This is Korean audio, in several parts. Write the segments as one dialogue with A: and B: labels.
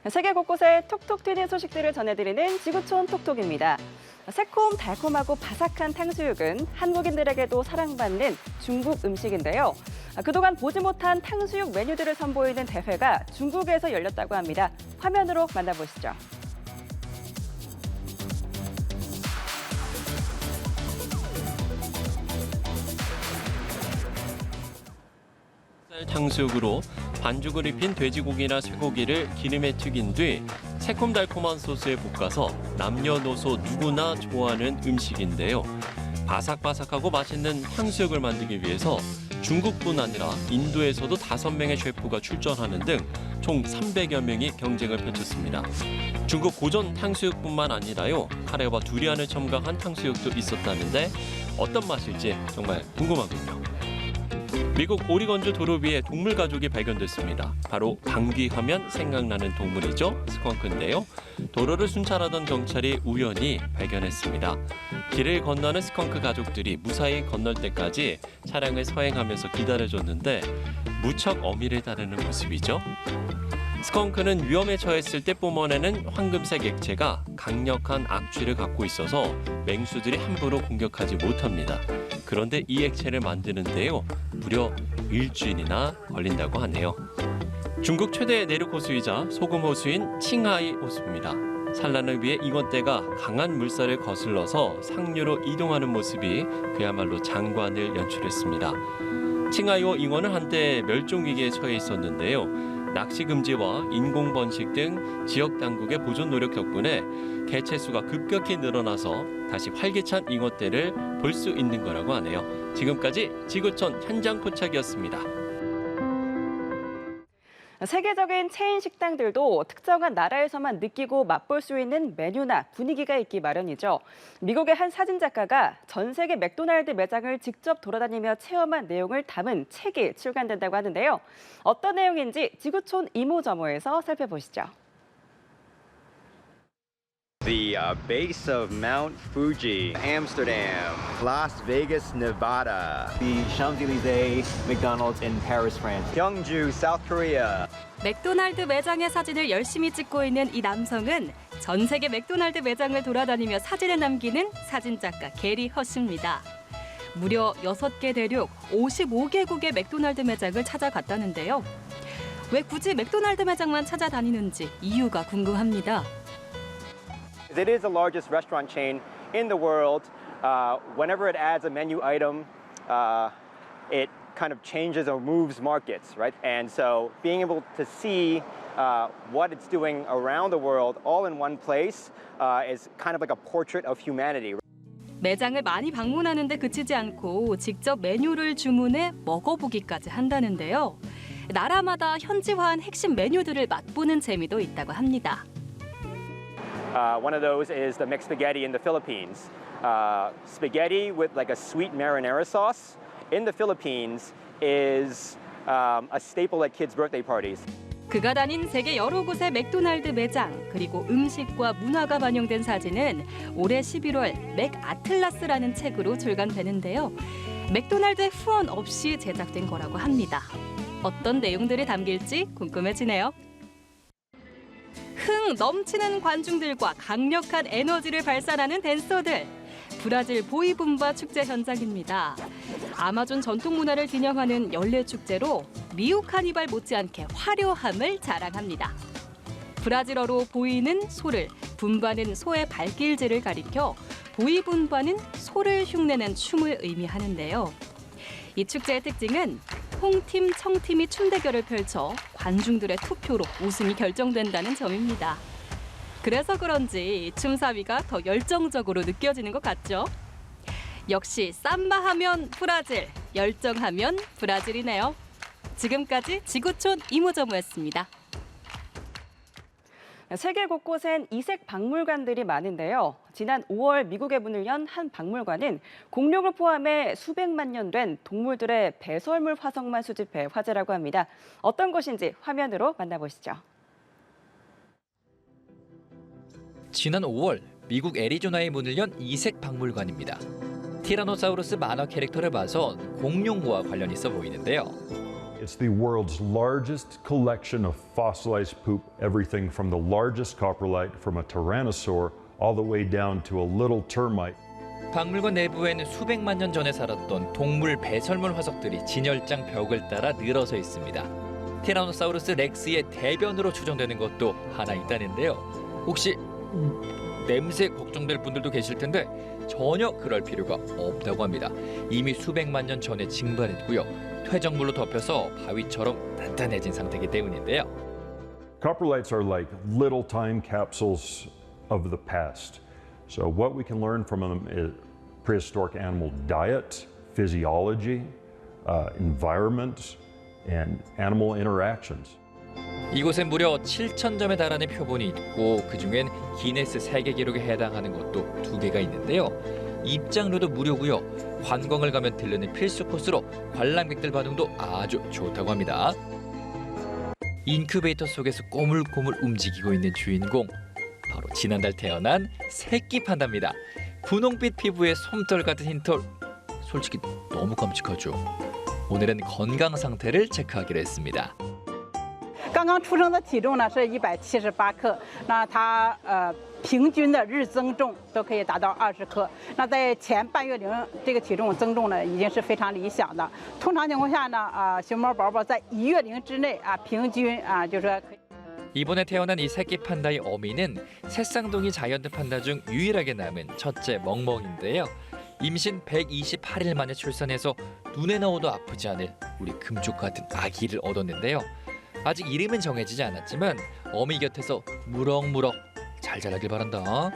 A: 세계 곳곳에 톡톡 튀는 소식들을 전해드리는 지구촌 톡톡입니다. 새콤달콤하고 바삭한 탕수육은 한국인들에게도 사랑받는 중국 음식인데요. 그동안 보지 못한 탕수육 메뉴들을 선보이는 대회가 중국에서 열렸다고 합니다. 화면으로 만나보시죠.
B: 탕수육으로 반죽을 입힌 돼지고기나 쇠고기를 기름에 튀긴 뒤 새콤달콤한 소스에 볶아서 남녀노소 누구나 좋아하는 음식인데요. 바삭바삭하고 맛있는 탕수육을 만들기 위해서 중국뿐 아니라 인도에서도 5명의 셰프가 출전하는 등 총 300여 명이 경쟁을 펼쳤습니다. 중국 고전 탕수육뿐만 아니라요, 카레와 두리안을 첨가한 탕수육도 있었다는데 어떤 맛일지 정말 궁금하군요. 미국 오리건주 도로 위에 동물 가족이 발견됐습니다. 바로 방귀하면 생각나는 동물이죠. 스컹크인데요. 도로를 순찰하던 경찰이 우연히 발견했습니다. 길을 건너는 스컹크 가족들이 무사히 건널 때까지 차량을 서행하면서 기다려줬는데 무척 어미를 따르는 모습이죠. 스컹크는 위험에 처했을 때 뿜어내는 황금색 액체가 강력한 악취를 갖고 있어서 맹수들이 함부로 공격하지 못합니다. 그런데 이 액체를 만드는데요, 무려 일주일이나 걸린다고 하네요. 중국 최대 내륙 호수이자 소금 호수인 칭하이 호수입니다. 산란을 위해 잉어떼가 강한 물살을 거슬러서 상류로 이동하는 모습이 그야말로 장관을 연출했습니다. 칭하이호 잉어는 한때 멸종 위기에 처해 있었는데요. 낚시 금지와 인공 번식 등 지역 당국의 보존 노력 덕분에 개체수가 급격히 늘어나서 다시 활기찬 잉어떼를 볼 수 있는 거라고 하네요. 지금까지 지구촌 현장 포착이었습니다.
A: 세계적인 체인 식당들도 특정한 나라에서만 느끼고 맛볼 수 있는 메뉴나 분위기가 있기 마련이죠. 미국의 한 사진작가가 전 세계 맥도날드 매장을 직접 돌아다니며 체험한 내용을 담은 책이 출간된다고 하는데요. 어떤 내용인지 지구촌 이모저모에서 살펴보시죠.
C: The base of Mount Fuji, Amsterdam, Las Vegas, Nevada,
D: The Champs-Élysées, McDonald's in Paris, France.
C: Gyeongju, South Korea.
E: 맥도날드 매장의 사진을 열심히 찍고 있는 이 남성은 전 세계 맥도날드 매장을 돌아다니며 사진을 남기는 사진작가 게리 허스입니다. 무려 6개 대륙 55개국의 맥도날드 매장을 찾아갔다는데요. 왜 굳이 맥도날드 매장만 찾아다니는지 이유가 궁금합니다.
F: It is the largest restaurant chain in the world. Whenever it adds a menu item, it kind of changes or moves markets, right? And so being able to see what it's doing around the world all in one place is kind of like a portrait of humanity.
E: 매장을 많이 방문하는데 그치지 않고 직접 메뉴를 주문해 먹어보기까지 한다는데요. 나라마다 현지화한 핵심 메뉴들을 맛보는 재미도 있다고 합니다.
F: One of those is the mixed spaghetti in the Philippines. Spaghetti with like a sweet marinara sauce in the Philippines is a staple at kids' birthday parties.
E: 그가 다닌 세계 여러 곳의 맥도날드 매장 그리고 음식과 문화가 반영된 사진은 올해 11월 맥 아틀라스라는 책으로 출간되는데요. 맥도날드의 후원 없이 제작된 거라고 합니다. 어떤 내용들이 담길지 궁금해지네요. 흥 넘치는 관중들과 강력한 에너지를 발산하는 댄서들. 브라질 보이붐바 축제 현장입니다. 아마존 전통 문화를 기념하는 연례 축제로 리우 카니발 못지않게 화려함을 자랑합니다. 브라질어로 보이는 소를, 붐바는 소의 발길질을 가리켜 보이붐바는 소를 흉내낸 춤을 의미하는데요. 이 축제의 특징은 홍팀, 청팀이 춤 대결을 펼쳐 관중들의 투표로 우승이 결정된다는 점입니다. 그래서 그런지 춤사위가 더 열정적으로 느껴지는 것 같죠? 역시 삼바하면 브라질, 열정하면 브라질이네요. 지금까지 지구촌 이모저모였습니다.
A: 세계 곳곳엔 이색 박물관들이 많은데요. 지난 5월 미국에 문을 연 한 박물관은 공룡을 포함해 수백만 년 된 동물들의 배설물 화석만 수집해 화제라고 합니다. 어떤 곳인지 화면으로 만나보시죠.
G: 지난 5월 미국 애리조나에 문을 연 이색 박물관입니다. 티라노사우루스 만화 캐릭터를 봐선 공룡과 관련 있어 보이는데요.
H: It's the world's largest collection of fossilized poop, everything from the largest coprolite from a tyrannosaur all the way down to a little termite.
G: 박물관 내부에는 수백만 년 전에 살았던 동물 배설물 화석들이 진열장 벽을 따라 늘어서 있습니다. 티라노사우루스 렉스의 대변으로 추정되는 것도 하나 있다는데요. 혹시 냄새 걱정될 분들도 계실 텐데 전혀 그럴 필요가 없다고 합니다. 이미 수백만 년 전에 증발했고요. 퇴적물로 덮여서 바위처럼 단단해진 상태이기 때문인데요.
H: Coprolites are like little time capsules of the past. So what we can learn from them is prehistoric animal diet, physiology, environment, and animal interactions.
G: 이곳엔 무려 7,000점에 달하는 표본이 있고 그중엔 기네스 세계 기록에 해당하는 것도 2개가 있는데요. 입장료도 무료고요. 관광을 가면 들르는 필수 코스로 관람객들 반응도 아주 좋다고 합니다. 인큐베이터 속에서 꼬물꼬물 움직이고 있는 주인공, 바로 지난달 태어난 새끼 판다입니다. 분홍빛 피부에 솜털 같은 흰털, 솔직히 너무 깜찍하죠. 오늘은 건강 상태를 체크하기로 했습니다.
I: 刚刚出生的体重呢是178克，那它平均的日增重都可以达到20克。那在前半月龄这个体重增重呢已经是非常理想的。通常情况下呢，熊猫宝宝在1月龄之内平均就是说可以。
G: 이번에 태어난 이 새끼 판다의 어미는 새쌍둥이 자이언트 판다 중 유일하게 남은 첫째 멍멍인데요. 임신 128일 만에 출산해서 눈에 넣어도 아프지 않을 우리 금쪽 같은 아기를 얻었는데요. 아직 이름은 정해지지 않았지만 어미 곁에서 무럭무럭 잘 자라길 바란다.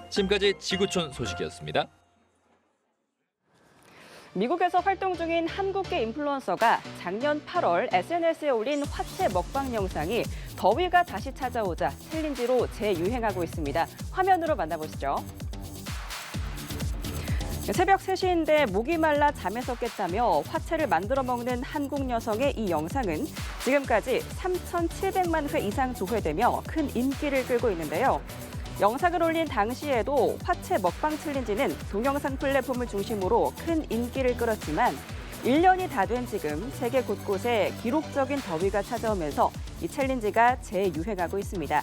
G: 지금까지 지구촌 소식이었습니다.
A: 미국에서 활동 중인 한국계 인플루언서가 작년 8월 SNS에 올린 화채 먹방 영상이 더위가 다시 찾아오자 챌린지로 재유행하고 있습니다. 화면으로 만나보시죠. 새벽 3시인데 목이 말라 잠에서 깼다며 화채를 만들어 먹는 한국 여성의 이 영상은 지금까지 3,700만 회 이상 조회되며 큰 인기를 끌고 있는데요. 영상을 올린 당시에도 화채 먹방 챌린지는 동영상 플랫폼을 중심으로 큰 인기를 끌었지만 1년이 다 된 지금 세계 곳곳에 기록적인 더위가 찾아오면서 이 챌린지가 재유행하고 있습니다.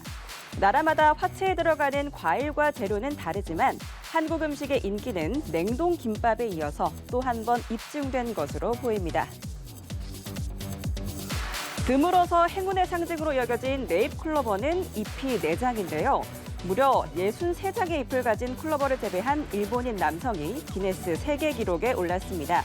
A: 나라마다 화채에 들어가는 과일과 재료는 다르지만 한국 음식의 인기는 냉동 김밥에 이어서 또 한 번 입증된 것으로 보입니다. 드물어서 행운의 상징으로 여겨진 네잎 클로버는 잎이 4장인데요. 무려 63장의 잎을 가진 클로버를 재배한 일본인 남성이 기네스 세계 기록에 올랐습니다.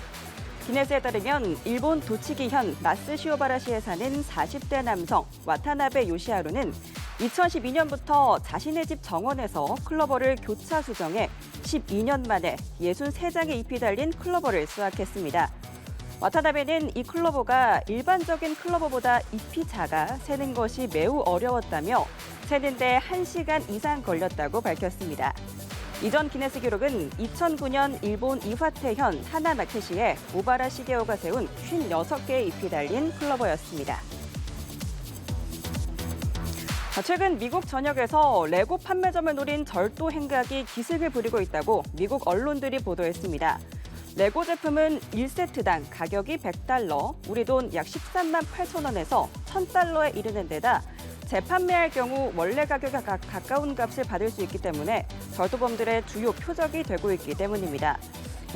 A: 기네스에 따르면 일본 도치기현 나스시오바라시에 사는 40대 남성 와타나베 요시하루는 2012년부터 자신의 집 정원에서 클로버를 교차 수정해 12년 만에 63장의 잎이 달린 클로버를 수확했습니다. 와타나베는 이 클로버가 일반적인 클로버보다 잎이 작아 세는 것이 매우 어려웠다며 세는데 1시간 이상 걸렸다고 밝혔습니다. 이전 기네스 기록은 2009년 일본 이화테현 하나마케시에 오바라 시게오가 세운 56개의 잎이 달린 클로버였습니다. 최근 미국 전역에서 레고 판매점을 노린 절도 행각이 기승을 부리고 있다고 미국 언론들이 보도했습니다. 레고 제품은 1세트당 가격이 $100, 우리 돈 약 13만 8천 원에서 $1,000에 이르는 데다 재판매할 경우 원래 가격에 가까운 값을 받을 수 있기 때문에 절도범들의 주요 표적이 되고 있기 때문입니다.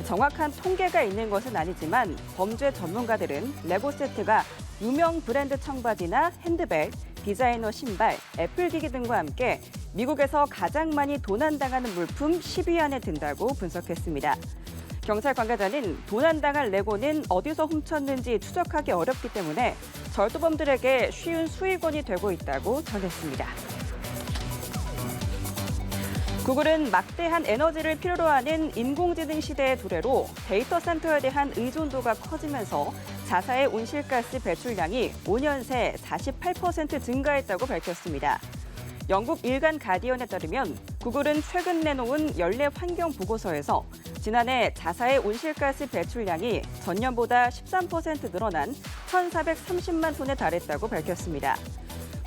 A: 정확한 통계가 있는 것은 아니지만 범죄 전문가들은 레고 세트가 유명 브랜드 청바지나 핸드백, 디자이너 신발, 애플 기기 등과 함께 미국에서 가장 많이 도난당하는 물품 10위 안에 든다고 분석했습니다. 경찰 관계자는 도난당한 레고는 어디서 훔쳤는지 추적하기 어렵기 때문에 절도범들에게 쉬운 수익원이 되고 있다고 전했습니다. 구글은 막대한 에너지를 필요로 하는 인공지능 시대의 도래로 데이터 센터에 대한 의존도가 커지면서 자사의 온실가스 배출량이 5년 새 48% 증가했다고 밝혔습니다. 영국 일간 가디언에 따르면 구글은 최근 내놓은 연례 환경 보고서에서 지난해 자사의 온실가스 배출량이 전년보다 13% 늘어난 1,430만 톤에 달했다고 밝혔습니다.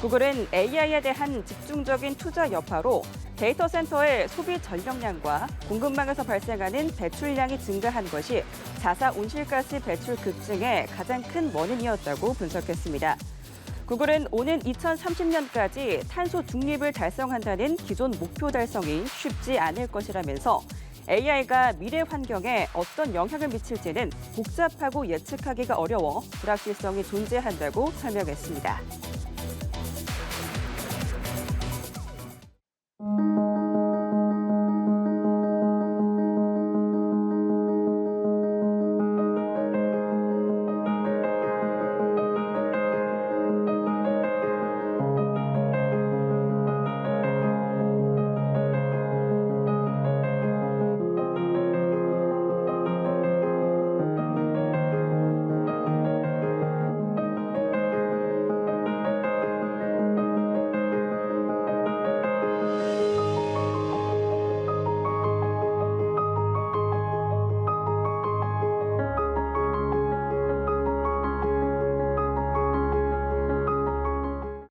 A: 구글은 AI에 대한 집중적인 투자 여파로 데이터 센터의 소비 전력량과 공급망에서 발생하는 배출량이 증가한 것이 자사 온실가스 배출 급증의 가장 큰 원인이었다고 분석했습니다. 구글은 오는 2030년까지 탄소 중립을 달성한다는 기존 목표 달성이 쉽지 않을 것이라면서 AI가 미래 환경에 어떤 영향을 미칠지는 복잡하고 예측하기가 어려워 불확실성이 존재한다고 설명했습니다.